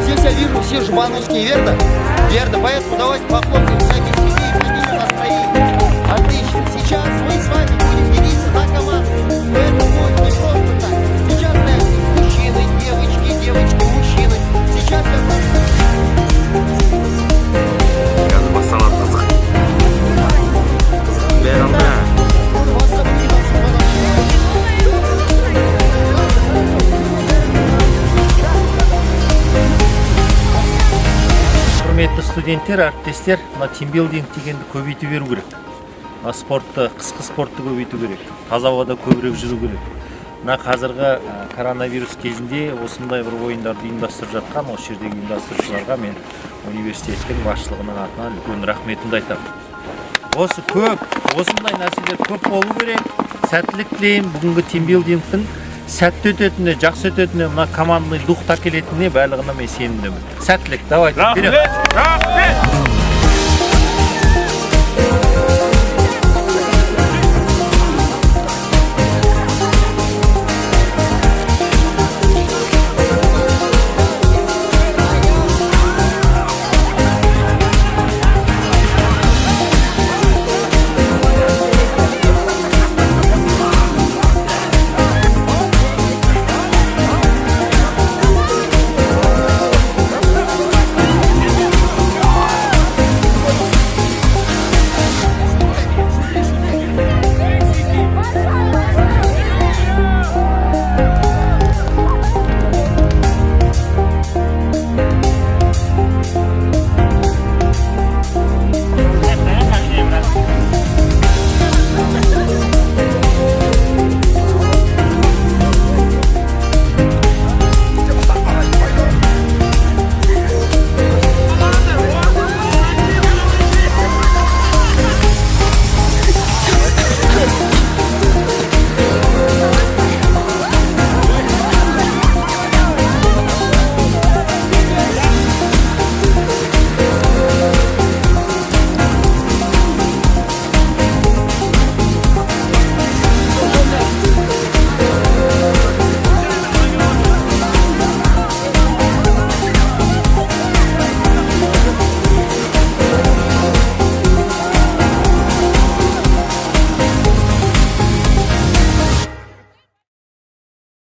Здесь я вижу все жбановские, верно? Верно, поэтому давайте похлопаем сами себе и поднимем настроение. Отлично. Сейчас мы с вами будем делиться на команды. Это будет не просто так. Сейчас мужчины, девочки, девочки, мужчины. Сейчас я Құрметті студенттер, әріптестер, мына тимбилдинг дегенді көбейту беру керек. Спортты, қысқы спортты көбейту керек. Таза ауада көбірек жүру керек. Мына қазіргі коронавирус кезінде осындай бір ойындарды ұйымдастырып жатқан осы жердегі ұйымдастырушыларға мен университеттің басшылығының атынан үлкен рахметімді айтамын. Осы осындай нәрселер көп болу керек. Сәттілік тілеймін. Бүгінгі тимбилдингтің сәтті өтетініне, жақсы өтетініне, мына командный духта келетініне барлығына мен сенімдімін. Сәттілік, давайте. Рахмет!